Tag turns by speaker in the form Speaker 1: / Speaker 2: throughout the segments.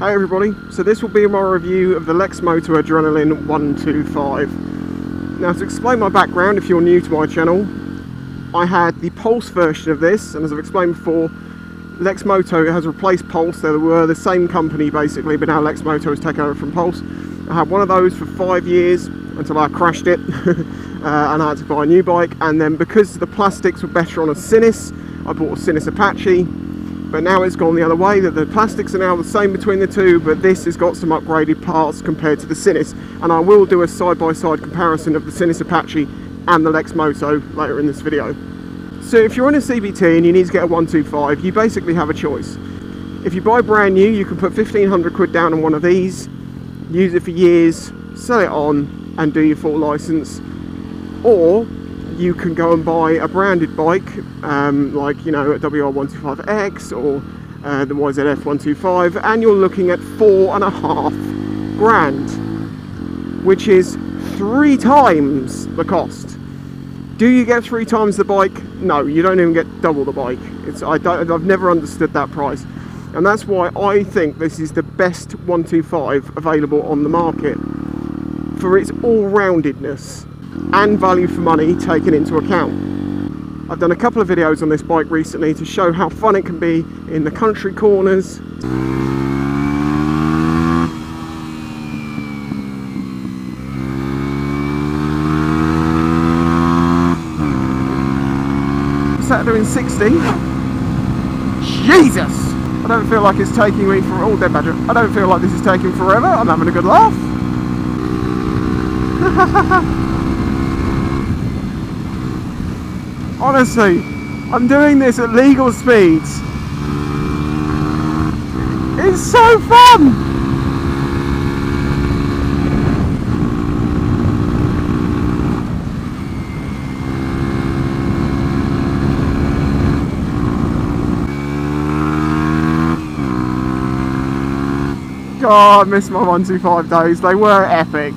Speaker 1: Hey everybody, so this will be my review of the Lexmoto Adrenaline 125. Now, to explain my background, if you're new to my channel, I had the Pulse version of this, and as I've explained before, Lexmoto has replaced Pulse. They were the same company basically, but now Lexmoto has taken over from Pulse. I had one of those for 5 years until I crashed it and I had to buy a new bike, and then because the plastics were better on a Sinnis, I bought a Sinnis Apache. But now it's gone the other way, that the plastics are now the same between the two, but this has got some upgraded parts compared to the Sinnis. And I will do a side-by-side comparison of the Sinnis Apache and the Lexmoto later in this video. So if you're on a CBT and you need to get a 125, you basically have a choice. If you buy brand new, you can put 1,500 quid down on one of these, use it for years, sell it on and do your full license. Or you can go and buy a branded bike, like, you know, a WR125X or the YZF125, and you're looking at £4.5 grand, which is 3 times the cost. Do you get 3 times the bike? No, you don't even get double the bike. I've never understood that price, and that's why I think this is the best 125 available on the market for its all-roundedness and value for money taken into account. I've done a couple of videos on this bike recently to show how fun it can be in the country corners. Sat doing 60. Jesus! I don't feel like it's taking me for all dead badger. I don't feel like this is taking forever. I'm having a good laugh. Honestly, I'm doing this at legal speeds. It's so fun! God, I miss my 125 days. They were epic.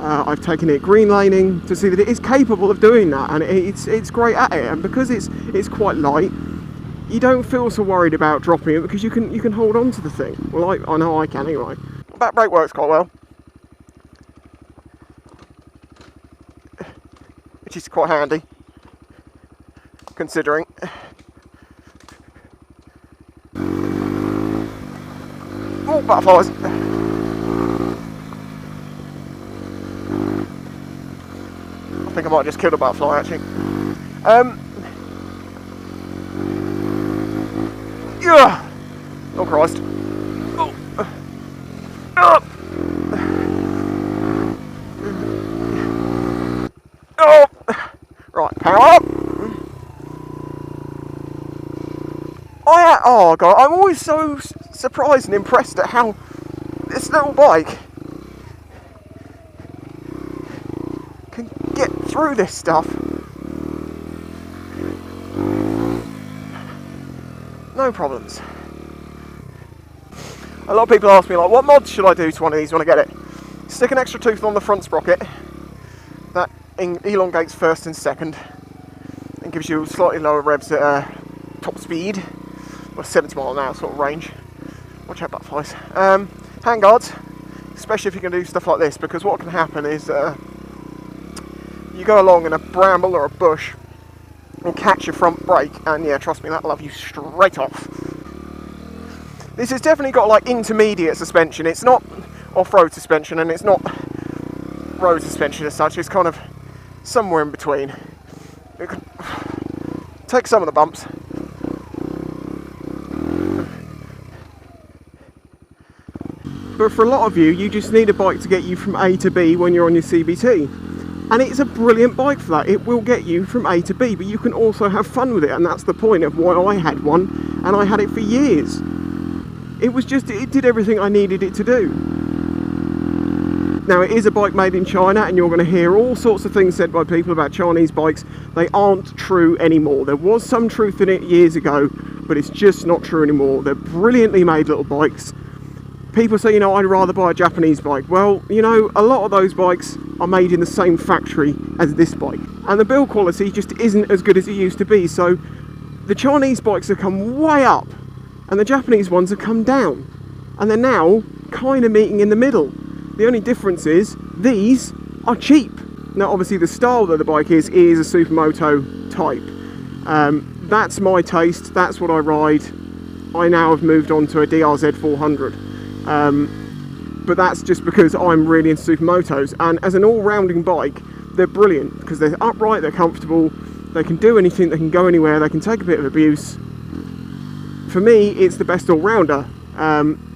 Speaker 1: I've taken it green laning to see that it is capable of doing that, and it's great at it. And because it's quite light, you don't feel so worried about dropping it because you can hold on to the thing. Well, I know I can anyway. Back brake works quite well, which is quite handy considering. Oh, butterflies. I think I might just kill a butterfly actually. Yeah. Oh Christ. Oh. Oh. Right, power up. Oh God, I'm always so surprised and impressed at how this little bike can get through this stuff. No problems. A lot of people ask me, like, what mods should I do to one of these when I get it? Stick an extra tooth on the front sprocket that elongates first and second and gives you slightly lower revs at top speed, or 70 mile an hour sort of range. Watch out, butterflies. Handguards, especially if you can do stuff like this, because what can happen is you go along in a bramble or a bush will catch your front brake, and yeah, trust me, that'll have you straight off. This has definitely got like intermediate suspension. It's not off-road suspension and it's not road suspension as such. It's kind of somewhere in between. It can take some of the bumps. But for a lot of you, you just need a bike to get you from A to B when you're on your CBT. And it's a brilliant bike for that. It will get you from A to B, but you can also have fun with it, and that's the point of why I had one, and I had it for years. It did everything I needed it to do. Now, it is a bike made in China, and you're going to hear all sorts of things said by people about Chinese bikes. They aren't true anymore. There was some truth in it years ago, but it's just not true anymore. They're brilliantly made little bikes. People say, you know, I'd rather buy a Japanese bike. Well, you know, a lot of those bikes are made in the same factory as this bike, and the build quality just isn't as good as it used to be. So the Chinese bikes have come way up and the Japanese ones have come down. and they're now kind of meeting in the middle. The only difference is these are cheap. Now obviously the style that the bike is a supermoto type. That's my taste, that's what I ride. I now have moved on to a DRZ400. But that's just because I'm really into supermotos, and as an all-rounding bike they're brilliant because they're upright, they're comfortable, they can do anything, they can go anywhere, they can take a bit of abuse. For me it's the best all-rounder.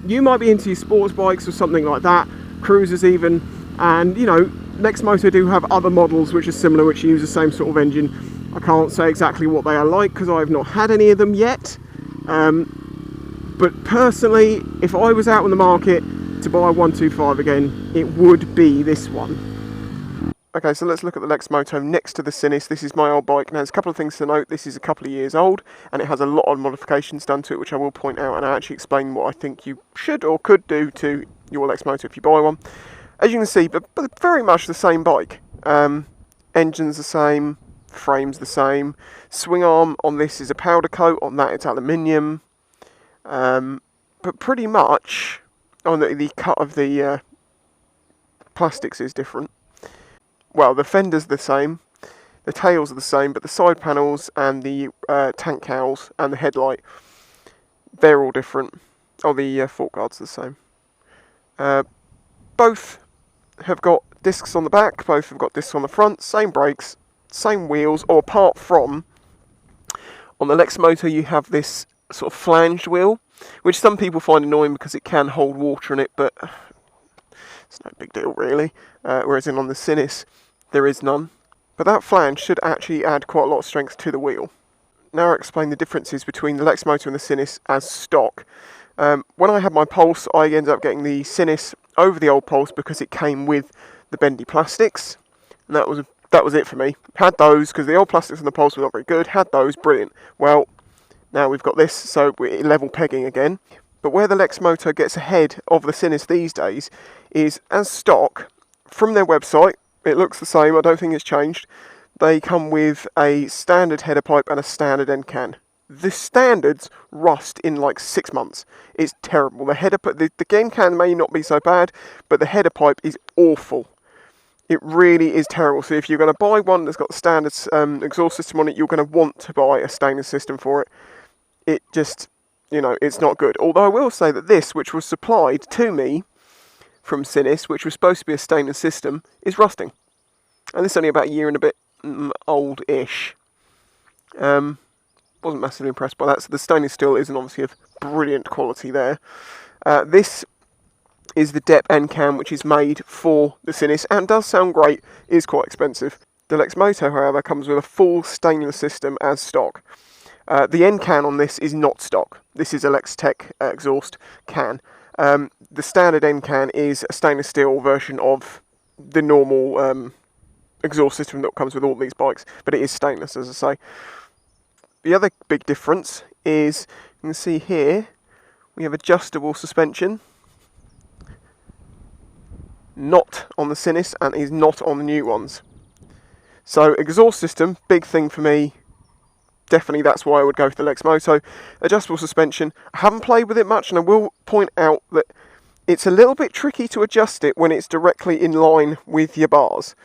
Speaker 1: You might be into your sports bikes or something like that, cruisers even, and you know, Lexmoto do have other models which are similar, which use the same sort of engine. I can't say exactly what they are like because I've not had any of them yet. But personally, if I was out on the market to buy a 125 again, it would be this one. Okay, so let's look at the Lexmoto next to the Sinnis. This is my old bike. Now, there's a couple of things to note. This is a couple of years old, and it has a lot of modifications done to it, which I will point out, and I actually explain what I think you should or could do to your Lexmoto if you buy one. As you can see, but very much the same bike. Engine's the same, frame's the same. Swing arm on this is a powder coat, on that it's aluminium. But pretty much, the cut of the plastics is different. Well, the fender's the same, the tails are the same, but the side panels and the tank cowls and the headlight, they're all different. Oh, the fork guard's the same. Both have got discs on the back, both have got discs on the front, same brakes, same wheels, or apart from, on the Lexmoto you have this sort of flanged wheel, which some people find annoying because it can hold water in it, but it's no big deal really, whereas on the Sinnis there is none. But that flange should actually add quite a lot of strength to the wheel. Now I'll explain the differences between the Lexmoto and the Sinnis as stock. When I had my Pulse, I ended up getting the Sinnis over the old Pulse because it came with the bendy plastics, and that was it for me. Had those because the old plastics on the Pulse were not very good, had those, brilliant. Well, now we've got this, so we're level pegging again. But where the Lexmoto gets ahead of the Sinnis these days is, as stock, from their website, it looks the same, I don't think it's changed. They come with a standard header pipe and a standard end can. The standards rust in like 6 months. It's terrible. The header, the end can may not be so bad, but the header pipe is awful. It really is terrible. So if you're going to buy one that's got the standard exhaust system on it, you're going to want to buy a stainless system for it. It just, you know, it's not good. Although I will say that this, which was supplied to me from Sinnis, which was supposed to be a stainless system, is rusting. And this is only about a year and a bit old-ish. Wasn't massively impressed by that. So the stainless steel isn't obviously of brilliant quality there. This is the dep end can, which is made for the Sinnis and does sound great. It is quite expensive. The Lexmoto, however, comes with a full stainless system as stock. The end can on this is not stock. This is a Lextek exhaust can. The standard end can is a stainless steel version of the normal exhaust system that comes with all these bikes, but it is stainless, as I say. The other big difference is, you can see here, we have adjustable suspension. Not on the Sinnis and is not on the new ones. So exhaust system, big thing for me. Definitely that's why I would go for the Lexmoto. Adjustable suspension, I haven't played with it much, and I will point out that it's a little bit tricky to adjust it when it's directly in line with your bars.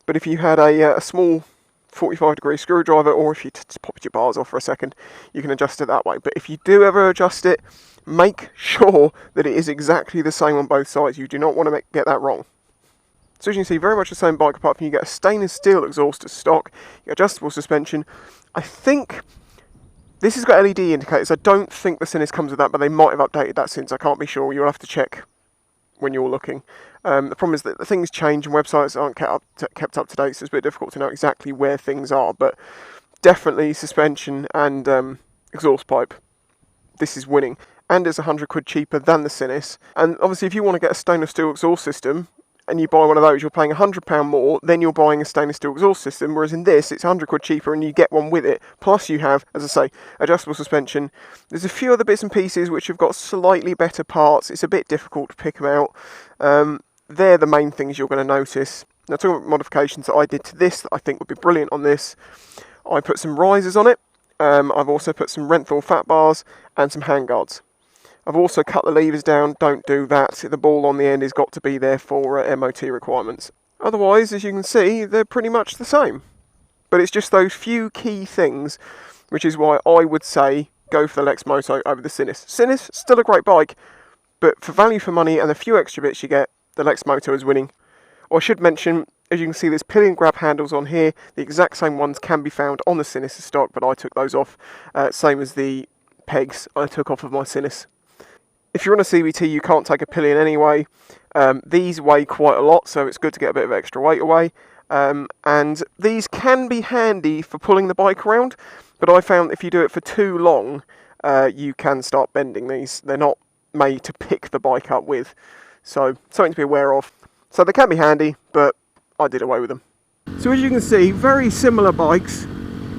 Speaker 1: But if you had a small 45-degree screwdriver, or if you just pop your bars off for a second, you can adjust it that way. But if you do ever adjust it, make sure that it is exactly the same on both sides. You do not want to get that wrong. So as you can see, very much the same bike, apart from you get a stainless steel exhaust as stock, you get adjustable suspension. I think this has got LED indicators. I don't think the Sinnis comes with that, but they might have updated that since. I can't be sure. You'll have to check when you're looking. The problem is that things change and websites aren't kept up to date, so it's a bit difficult to know exactly where things are, but definitely suspension and exhaust pipe. This is winning. And it's £100 cheaper than the Sinnis. And obviously if you want to get a stainless steel exhaust system, and you buy one of those, you're paying £100 more, then you're buying a stainless steel exhaust system, whereas in this, it's £100 cheaper and you get one with it. Plus you have, as I say, adjustable suspension. There's a few other bits and pieces which have got slightly better parts. It's a bit difficult to pick them out. They're the main things you're going to notice. Now, talking about modifications that I did to this that I think would be brilliant on this, I put some risers on it. I've also put some Renthal fat bars and some handguards. I've also cut the levers down. Don't do that. The ball on the end has got to be there for MOT requirements. Otherwise, as you can see, they're pretty much the same. But it's just those few key things, which is why I would say go for the Lexmoto over the Sinnis. Sinnis, still a great bike, but for value for money and the few extra bits you get, the Lexmoto is winning. I should mention, as you can see, there's pillion grab handles on here. The exact same ones can be found on the Sinnis stock, but I took those off. Same as the pegs I took off of my Sinnis. If you're on a CVT, you can't take a pillion anyway. These weigh quite a lot, so it's good to get a bit of extra weight away. And these can be handy for pulling the bike around, but I found if you do it for too long, you can start bending these. They're not made to pick the bike up with, so something to be aware of. So they can be handy, but I did away with them. So as you can see, very similar bikes,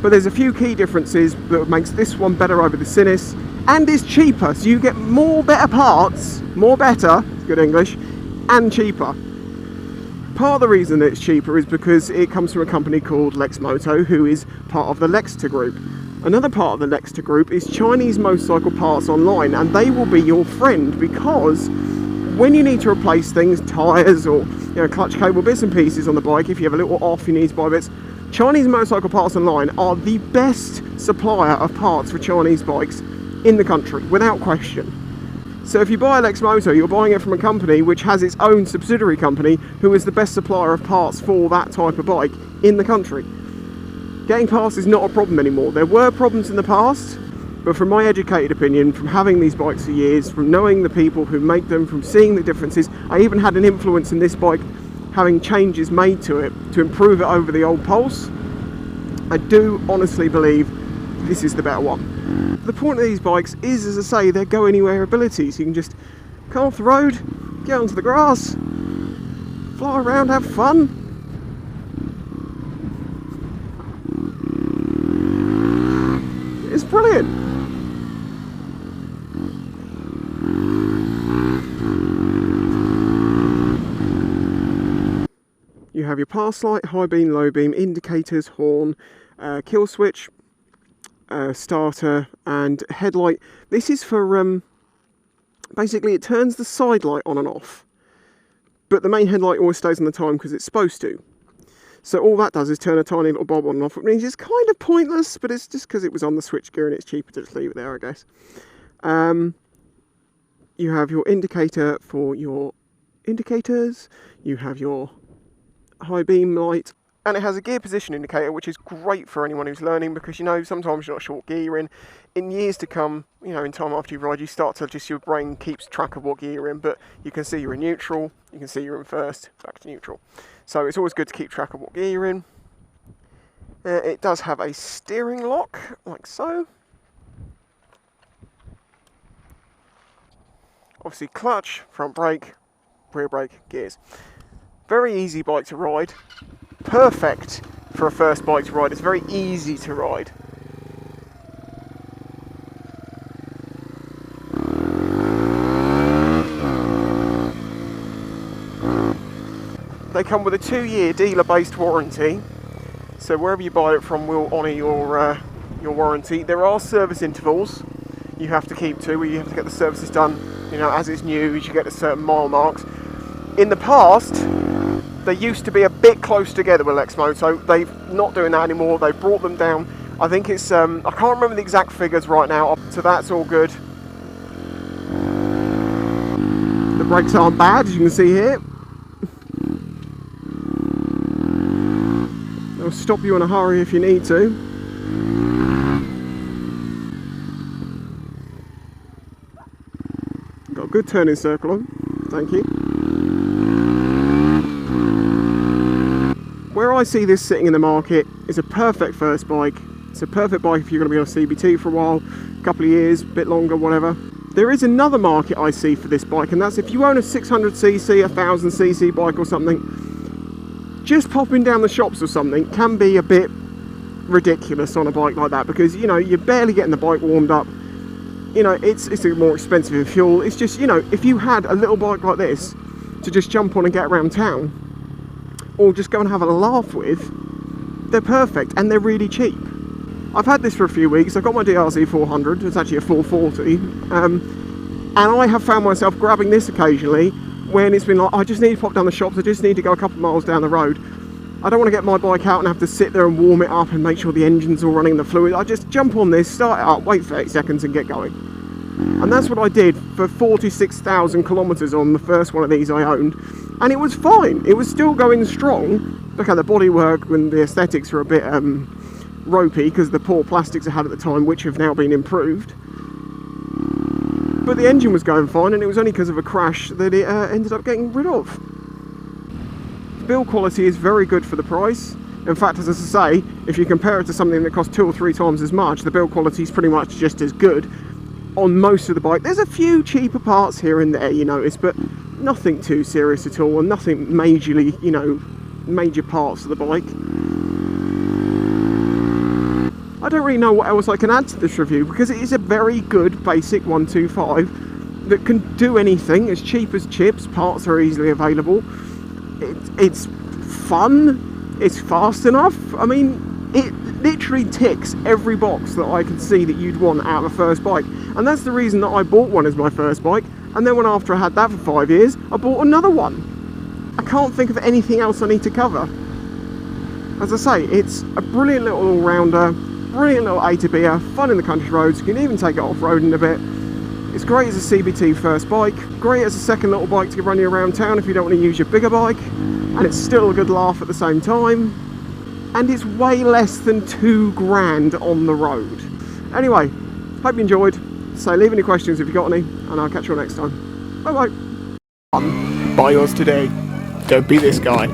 Speaker 1: but there's a few key differences that makes this one better over the Sinnis, and it's cheaper, so you get more better parts, more better, good English, and cheaper. Part of the reason that it's cheaper is because it comes from a company called Lexmoto, who is part of the Lextek group. Another part of the Lextek group is Chinese motorcycle parts online, and they will be your friend, because when you need to replace things, tyres or clutch cable, bits and pieces on the bike, if you have a little off, you need to buy bits, Chinese motorcycle parts online are the best supplier of parts for Chinese bikes in the country, without question. So if you buy a Lexmoto, you're buying it from a company which has its own subsidiary company who is the best supplier of parts for that type of bike in the country. Getting parts is not a problem anymore. There were problems in the past, but from my educated opinion, from having these bikes for years, from knowing the people who make them, from seeing the differences, I even had an influence in this bike having changes made to it to improve it over the old Pulse. I do honestly believe this is the better one. The point of these bikes is, as I say, their go anywhere ability. So you can just come off the road, get onto the grass, fly around, have fun. It's brilliant. You have your pass light, high beam, low beam, indicators, horn, kill switch, starter and headlight. This is for basically it turns the side light on and off, but the main headlight always stays on the time because it's supposed to. So all that does is turn a tiny little bulb on and off, which means it's kind of pointless, but it's just because it was on the switch gear and it's cheaper to just leave it there, I guess. You have your indicator for your indicators, you have your high beam light, and it has a gear position indicator, which is great for anyone who's learning, because sometimes you're not sure what gear you're in. In years to come, in time after you ride, you start to your brain keeps track of what gear you're in, but you can see you're in neutral, you can see you're in first, back to neutral. So it's always good to keep track of what gear you're in. It does have a steering lock, like so. Obviously clutch, front brake, rear brake, gears. Very easy bike to ride. Perfect for a first bike to ride. It's very easy to ride. They come with a 2-year dealer-based warranty, so wherever you buy it from will honour your warranty. There are service intervals you have to keep to, where you have to get the services done, as it's new, as you get to certain mile marks. In the past, they used to be a bit close together with Lexmoto. They're not doing that anymore. They brought them down. I think it's, I can't remember the exact figures right now, so that's all good. The brakes aren't bad, as you can see here. They'll stop you in a hurry if you need to. Got a good turning circle on, thank you. Where I see this sitting in the market is a perfect first bike. It's a perfect bike if you're going to be on a CBT for a while, a couple of years, a bit longer, whatever. There is another market I see for this bike, and that's if you own a 600cc, 1000cc bike or something, just popping down the shops or something can be a bit ridiculous on a bike like that, because you're barely getting the bike warmed up. It's more expensive in fuel. It's just, if you had a little bike like this to just jump on and get around town, or just go and have a laugh with, they're perfect and they're really cheap. I've had this for a few weeks. I got my DRZ400, it's actually a 440. And I have found myself grabbing this occasionally when it's been like, I just need to pop down the shops, I just need to go a couple of miles down the road. I don't want to get my bike out and have to sit there and warm it up and make sure the engine's all running, the fluid. I just jump on this, start it up, wait 30 seconds and get going. And that's what I did for 46,000 kilometres on the first one of these I owned. And it was fine, it was still going strong. Look at the bodywork and the aesthetics are a bit ropey because the poor plastics I had at the time, which have now been improved. But the engine was going fine, and it was only because of a crash that it ended up getting rid of. The build quality is very good for the price. In fact, as I say, if you compare it to something that costs 2 or 3 times as much, the build quality is pretty much just as good on most of the bike. There's a few cheaper parts here and there, you notice, but nothing too serious at all, and nothing majorly, you know, major parts of the bike. I don't really know what else I can add to this review, because it is a very good basic 125 that can do anything. It's cheap as chips, parts are easily available, it's fun, it's fast enough. I mean, it literally ticks every box that I could see that you'd want out of a first bike, and that's the reason that I bought one as my first bike. And then when after I had that for 5 years, I bought another one. I can't think of anything else I need to cover. As I say, it's a brilliant little all-rounder, brilliant little A to B-er, fun in the country roads. You can even take it off-roading a bit. It's great as a CBT first bike, great as a second little bike to run you around town if you don't want to use your bigger bike, and it's still a good laugh at the same time. And it's way less than $2,000 on the road. Anyway, hope you enjoyed. So leave any questions if you've got any, and I'll catch you all next time. Bye bye. Buy yours today. Don't be this guy.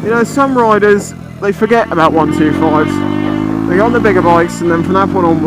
Speaker 1: You know, some riders, they forget about 125s. They get on the bigger bikes, and then from that point onwards,